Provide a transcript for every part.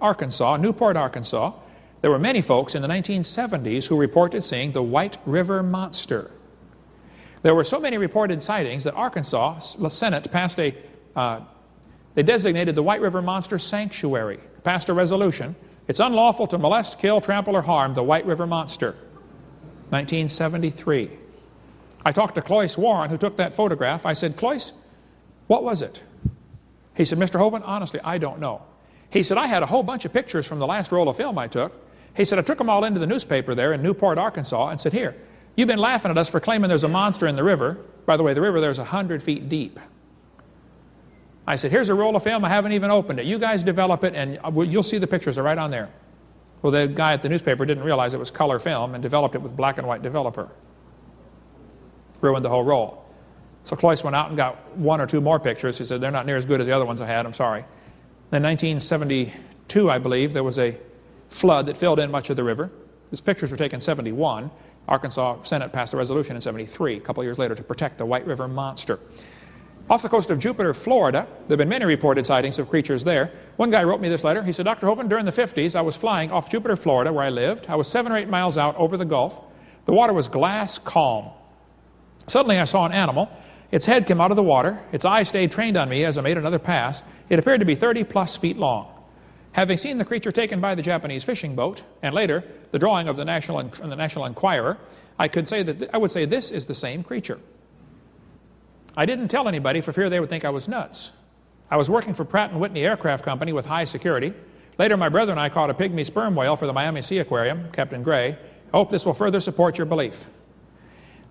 Arkansas, Newport, Arkansas, there were many folks in the 1970s who reported seeing the White River Monster. There were so many reported sightings that Arkansas Senate passed they designated the White River Monster Sanctuary, passed a resolution. It's unlawful to molest, kill, trample, or harm the White River Monster. 1973. I talked to Cloyce Warren, who took that photograph. I said, Cloyce, what was it? He said, Mr. Hovind, honestly, I don't know. He said, I had a whole bunch of pictures from the last roll of film I took. He said, I took them all into the newspaper there in Newport, Arkansas, and said, here, you've been laughing at us for claiming there's a monster in the river. By the way, the river there's 100 feet deep. I said, here's a roll of film. I haven't even opened it. You guys develop it, and you'll see the pictures are right on there. Well, the guy at the newspaper didn't realize it was color film and developed it with black and white developer. Ruined the whole roll. So Cloyce went out and got one or two more pictures. He said, they're not near as good as the other ones I had. I'm sorry. In 1972, I believe, there was a flood that filled in much of the river. These pictures were taken in 71. Arkansas Senate passed a resolution in 73, a couple of years later, to protect the White River Monster. Off the coast of Jupiter, Florida, there have been many reported sightings of creatures there. One guy wrote me this letter. He said, Dr. Hovind, during the 50s, I was flying off Jupiter, Florida, where I lived. I was 7 or 8 miles out over the Gulf. The water was glass calm. Suddenly, I saw an animal. Its head came out of the water. Its eyes stayed trained on me as I made another pass. It appeared to be 30-plus feet long. Having seen the creature taken by the Japanese fishing boat, and later the drawing of the National Enquirer, I would say this is the same creature. I didn't tell anybody for fear they would think I was nuts. I was working for Pratt & Whitney Aircraft Company with high security. Later, my brother and I caught a pygmy sperm whale for the Miami Sea Aquarium, Captain Gray. I hope this will further support your belief.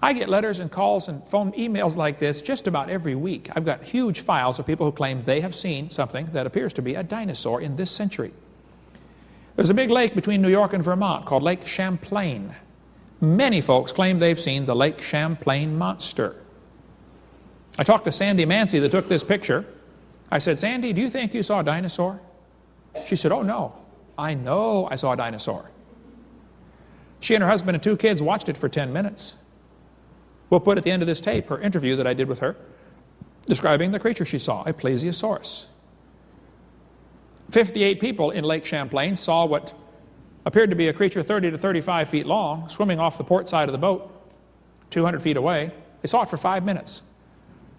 I get letters and calls and phone emails like this just about every week. I've got huge files of people who claim they have seen something that appears to be a dinosaur in this century. There's a big lake between New York and Vermont called Lake Champlain. Many folks claim they've seen the Lake Champlain monster. I talked to Sandy Mancy that took this picture. I said, Sandy, do you think you saw a dinosaur? She said, oh no, I know I saw a dinosaur. She and her husband and 2 kids watched it for 10 minutes. We'll put at the end of this tape her interview that I did with her describing the creature she saw, a plesiosaurus. 58 people in Lake Champlain saw what appeared to be a creature 30 to 35 feet long swimming off the port side of the boat 200 feet away. They saw it for 5 minutes.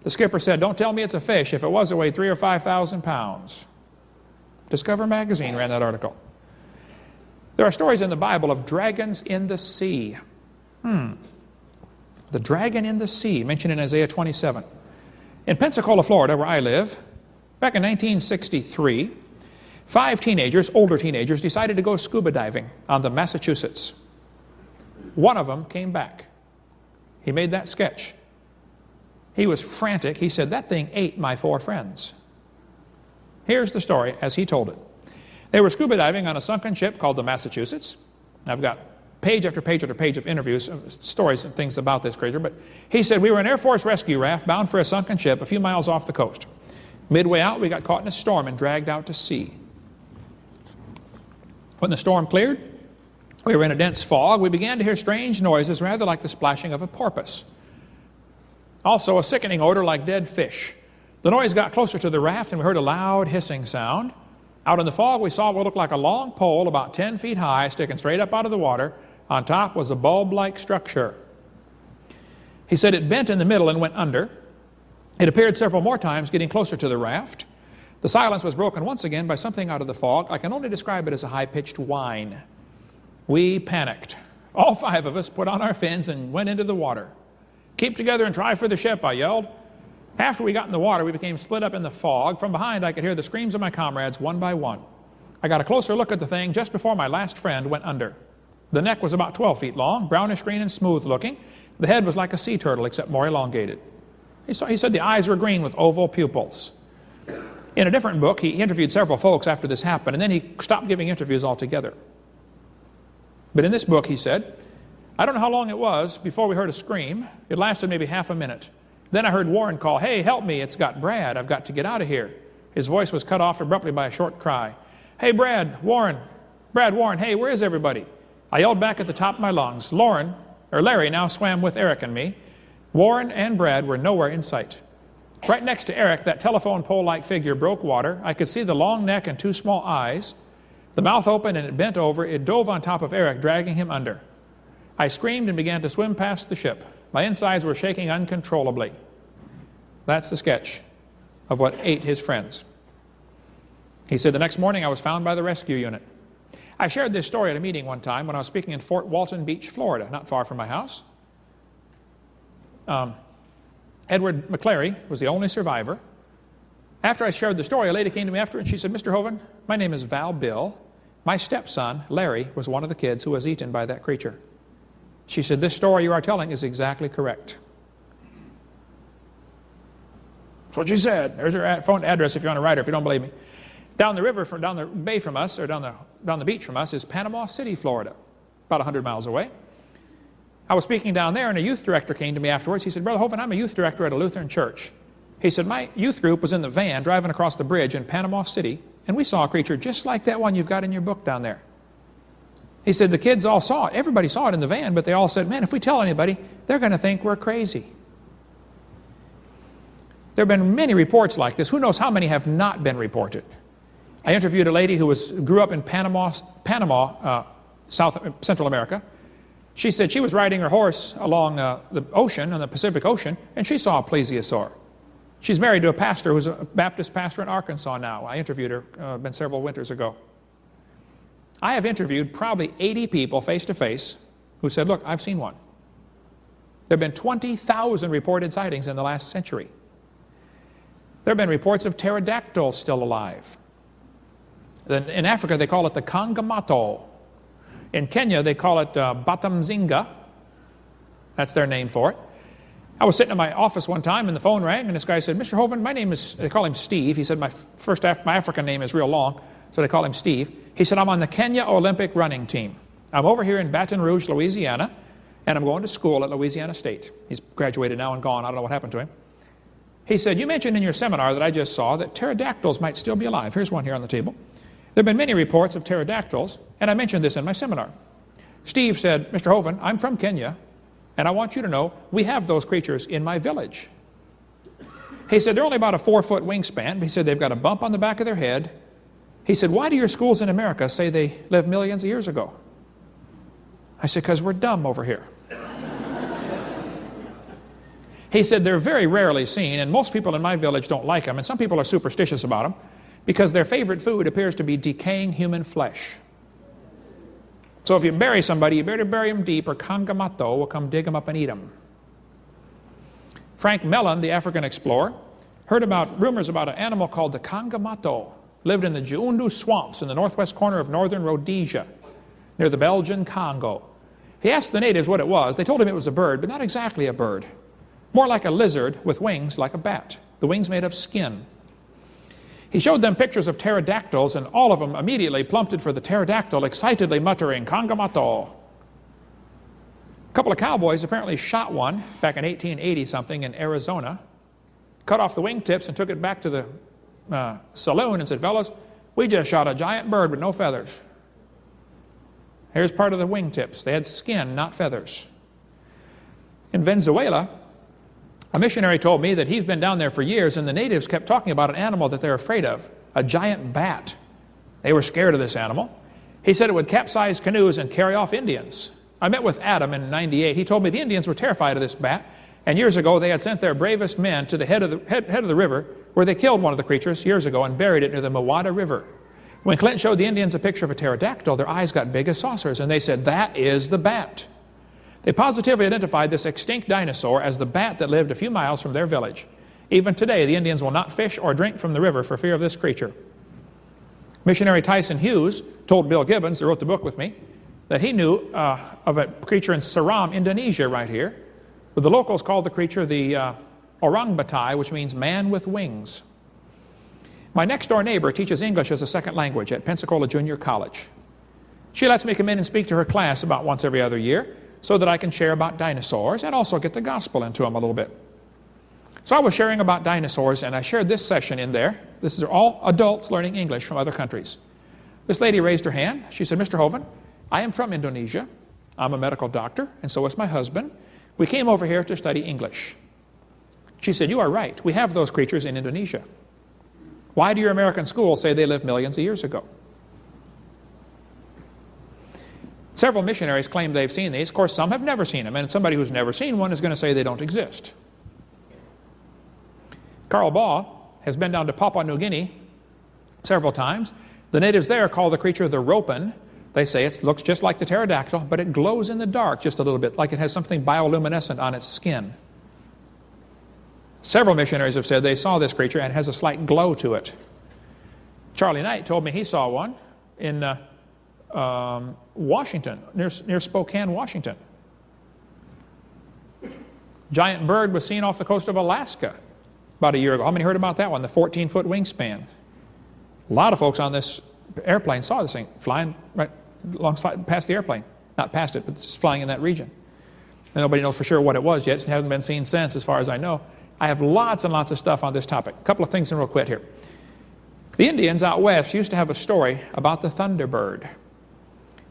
The skipper said, don't tell me it's a fish. If it was, it weighed 3,000 or 5,000 pounds. Discover magazine ran that article. There are stories in the Bible of dragons in the sea. The dragon in the sea, mentioned in Isaiah 27. In Pensacola, Florida, where I live, back in 1963, 5 teenagers, older teenagers, decided to go scuba diving on the Massachusetts. One of them came back. He made that sketch. He was frantic. He said, that thing ate my 4 friends. Here's the story as he told it. They were scuba diving on a sunken ship called the Massachusetts. I've got page after page after page of interviews, stories and things about this creature, but he said, we were an Air Force rescue raft bound for a sunken ship a few miles off the coast. Midway out, we got caught in a storm and dragged out to sea. When the storm cleared, we were in a dense fog. We began to hear strange noises, rather like the splashing of a porpoise. Also, a sickening odor like dead fish. The noise got closer to the raft, and we heard a loud hissing sound. Out in the fog, we saw what looked like a long pole about 10 feet high, sticking straight up out of the water. On top was a bulb-like structure. He said it bent in the middle and went under. It appeared several more times, getting closer to the raft. The silence was broken once again by something out of the fog. I can only describe it as a high-pitched whine. We panicked. All 5 of us put on our fins and went into the water. Keep together and try for the ship, I yelled. After we got in the water, we became split up in the fog. From behind, I could hear the screams of my comrades one by one. I got a closer look at the thing just before my last friend went under. The neck was about 12 feet long, brownish green and smooth looking. The head was like a sea turtle, except more elongated. He said the eyes were green with oval pupils. In a different book, he interviewed several folks after this happened, and then he stopped giving interviews altogether. But in this book, he said, I don't know how long it was before we heard a scream. It lasted maybe half a minute. Then I heard Warren call, hey, help me, it's got Brad. I've got to get out of here. His voice was cut off abruptly by a short cry. Hey, Brad, Warren, hey, where is everybody? I yelled back at the top of my lungs. Larry now swam with Eric and me. Warren and Brad were nowhere in sight. Right next to Eric, that telephone pole-like figure broke water. I could see the long neck and 2 small eyes. The mouth opened and it bent over. It dove on top of Eric, dragging him under. I screamed and began to swim past the ship. My insides were shaking uncontrollably. That's the sketch of what ate his friends. He said, the next morning I was found by the rescue unit. I shared this story at a meeting one time when I was speaking in Fort Walton Beach, Florida, not far from my house. Edward McClary was the only survivor. After I shared the story, a lady came to me after and she said, Mr. Hovind, my name is Val Bill. My stepson, Larry, was one of the kids who was eaten by that creature. She said, this story you are telling is exactly correct. That's what she said. There's her phone address if you want to write her, if you don't believe me. Down the river, down the bay from us, or down the beach from us, is Panama City, Florida, about 100 miles away. I was speaking down there, and a youth director came to me afterwards. He said, Brother Hovind, I'm a youth director at a Lutheran church. He said, my youth group was in the van driving across the bridge in Panama City, and we saw a creature just like that one you've got in your book down there. He said, the kids all saw it. Everybody saw it in the van, but they all said, man, if we tell anybody, they're going to think we're crazy. There have been many reports like this. Who knows how many have not been reported? I interviewed a lady who grew up in Panama, Central America. She said she was riding her horse along the ocean, on the Pacific Ocean, and she saw a plesiosaur. She's married to a pastor who's a Baptist pastor in Arkansas now. I interviewed her, been several winters ago. I have interviewed probably 80 people face-to-face who said, look, I've seen one. There have been 20,000 reported sightings in the last century. There have been reports of pterodactyls still alive. In Africa, they call it the Kangamato. In Kenya, they call it Batamzinga. That's their name for it. I was sitting in my office one time, and the phone rang, and this guy said, Mr. Hovind, my name is, they call him Steve. He said, my African name is real long, so they call him Steve. He said, I'm on the Kenya Olympic running team. I'm over here in Baton Rouge, Louisiana, and I'm going to school at Louisiana State. He's graduated now and gone. I don't know what happened to him. He said, you mentioned in your seminar that I just saw that pterodactyls might still be alive. Here's one here on the table. There have been many reports of pterodactyls, and I mentioned this in my seminar. Steve said, Mr. Hovind, I'm from Kenya, and I want you to know we have those creatures in my village. He said, they're only about a 4-foot wingspan, but he said they've got a bump on the back of their head. He said, why do your schools in America say they lived millions of years ago? I said, because we're dumb over here. He said, they're very rarely seen, and most people in my village don't like them, and some people are superstitious about them, because their favorite food appears to be decaying human flesh. So if you bury somebody, you better bury them deep, or Kangamato will come dig them up and eat them. Frank Mellon, the African explorer, heard about rumors about an animal called the Kangamato, lived in the Jiundu swamps in the northwest corner of northern Rhodesia, near the Belgian Congo. He asked the natives what it was. They told him it was a bird, but not exactly a bird. More like a lizard with wings like a bat. The wings made of skin. He showed them pictures of pterodactyls, and all of them immediately plummeted for the pterodactyl, excitedly muttering, Kangamato. A couple of cowboys apparently shot one back in 1880-something in Arizona, cut off the wingtips and took it back to the saloon and said, fellas, we just shot a giant bird with no feathers. Here's part of the wingtips. They had skin, not feathers. In Venezuela, a missionary told me that he's been down there for years, and the natives kept talking about an animal that they're afraid of, a giant bat. They were scared of this animal. He said it would capsize canoes and carry off Indians. I met with Adam in '98. He told me the Indians were terrified of this bat, and years ago they had sent their bravest men to the head of the river, where they killed one of the creatures years ago and buried it near the Mawada River. When Clinton showed the Indians a picture of a pterodactyl, their eyes got big as saucers, and they said, that is the bat. They positively identified this extinct dinosaur as the bat that lived a few miles from their village. Even today, the Indians will not fish or drink from the river for fear of this creature. Missionary Tyson Hughes told Bill Gibbons, who wrote the book with me, that he knew of a creature in Seram, Indonesia, right here. The locals called the creature the orang batai, which means man with wings. My next-door neighbor teaches English as a second language at Pensacola Junior College. She lets me come in and speak to her class about once every other year, so that I can share about dinosaurs and also get the gospel into them a little bit. So I was sharing about dinosaurs, and I shared this session in there. This is all adults learning English from other countries. This lady raised her hand. She said, Mr. Hovind, I am from Indonesia. I'm a medical doctor, and so is my husband. We came over here to study English. She said, you are right. We have those creatures in Indonesia. Why do your American schools say they lived millions of years ago? Several missionaries claim they've seen these. Of course, some have never seen them, and somebody who's never seen one is going to say they don't exist. Carl Baugh has been down to Papua New Guinea several times. The natives there call the creature the ropen. They say it looks just like the pterodactyl, but it glows in the dark just a little bit, like it has something bioluminescent on its skin. Several missionaries have said they saw this creature and it has a slight glow to it. Charlie Knight told me he saw one in Washington, near Spokane, Washington. Giant bird was seen off the coast of Alaska about a year ago. How many heard about that one? The 14-foot wingspan. A lot of folks on this airplane saw this thing flying right past the airplane. Not past it, but it's flying in that region. And nobody knows for sure what it was yet. It hasn't been seen since, as far as I know. I have lots and lots of stuff on this topic. A couple of things real quick here. The Indians out west used to have a story about the thunderbird.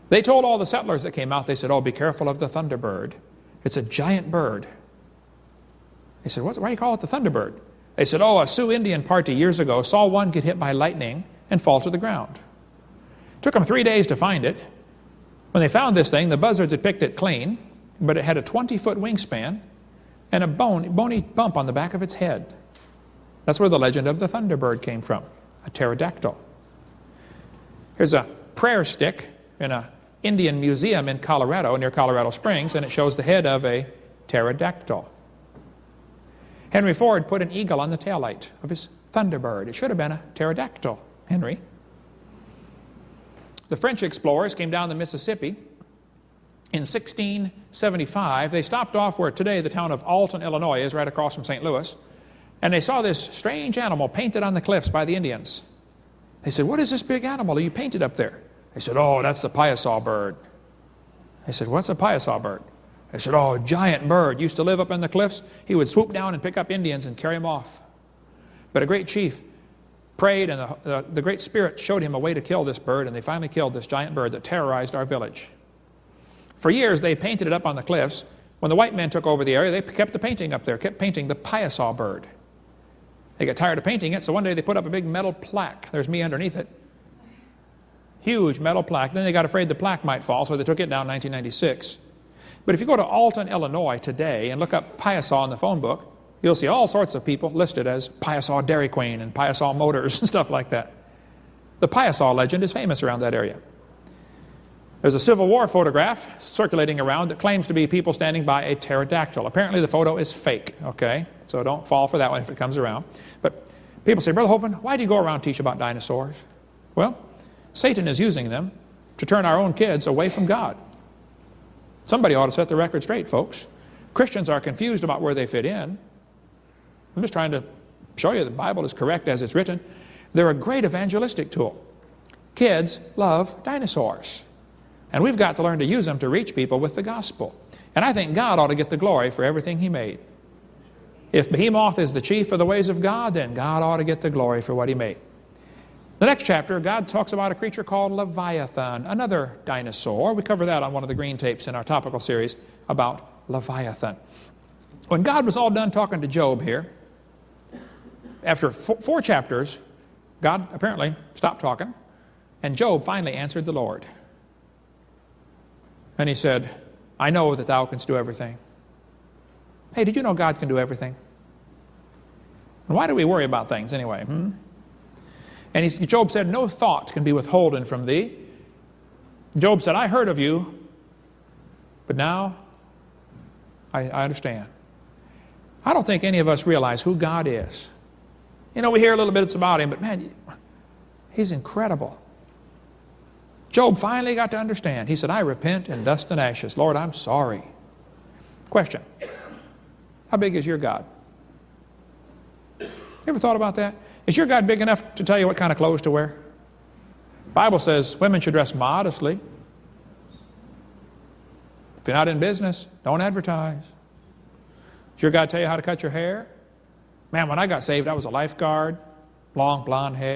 They told all the settlers that came out, they said, oh, be careful of the thunderbird. It's a giant bird. They said, why do you call it the thunderbird? They said, oh, a Sioux Indian party years ago saw one get hit by lightning and fall to the ground. It took them 3 days to find it. When they found this thing, the buzzards had picked it clean, but it had a 20-foot wingspan and a bony bump on the back of its head. That's where the legend of the thunderbird came from, a pterodactyl. Here's a prayer stick in an Indian museum in Colorado, near Colorado Springs, and it shows the head of a pterodactyl. Henry Ford put an eagle on the taillight of his Thunderbird. It should have been a pterodactyl, Henry. The French explorers came down the Mississippi. In 1675, they stopped off where today the town of Alton, Illinois is, right across from St. Louis, and they saw this strange animal painted on the cliffs by the Indians. They said, what is this big animal you painted up there? They said, oh, that's the piasaw bird. They said, what's a piasaw bird? They said, oh, a giant bird. Used to live up in the cliffs. He would swoop down and pick up Indians and carry them off. But a great chief prayed, and the Great Spirit showed him a way to kill this bird, and they finally killed this giant bird that terrorized our village. For years, they painted it up on the cliffs. When the white men took over the area, they kept the painting up there, kept painting the piasaw bird. They got tired of painting it, so one day they put up a big metal plaque. There's me underneath it. Huge metal plaque. Then they got afraid the plaque might fall, so they took it down in 1996. But if you go to Alton, Illinois today and look up Piasaw in the phone book, you'll see all sorts of people listed as Piasaw Dairy Queen and Piasaw Motors and stuff like that. The Piasaw legend is famous around that area. There's a Civil War photograph circulating around that claims to be people standing by a pterodactyl. Apparently the photo is fake, okay? So don't fall for that one if it comes around. But people say, Brother Hovind, why do you go around and teach about dinosaurs? Well, Satan is using them to turn our own kids away from God. Somebody ought to set the record straight, folks. Christians are confused about where they fit in. I'm just trying to show you the Bible is correct as it's written. They're a great evangelistic tool. Kids love dinosaurs. And we've got to learn to use them to reach people with the gospel. And I think God ought to get the glory for everything He made. If Behemoth is the chief of the ways of God, then God ought to get the glory for what He made. The next chapter, God talks about a creature called Leviathan, another dinosaur. We cover that on one of the green tapes in our topical series about Leviathan. When God was all done talking to Job here, after four chapters, God apparently stopped talking, and Job finally answered the Lord. And he said, I know that thou canst do everything. Hey, did you know God can do everything? And why do we worry about things anyway? And Job said, no thought can be withholden from thee. Job said, I heard of you, but now I understand. I don't think any of us realize who God is. You know, we hear a little bit about Him, but man, He's incredible. Job finally got to understand. He said, I repent in dust and ashes. Lord, I'm sorry. Question. How big is your God? You ever thought about that? Is your God big enough to tell you what kind of clothes to wear? The Bible says women should dress modestly. If you're not in business, don't advertise. Does your God tell you how to cut your hair? Man, when I got saved, I was a lifeguard, long blonde hair.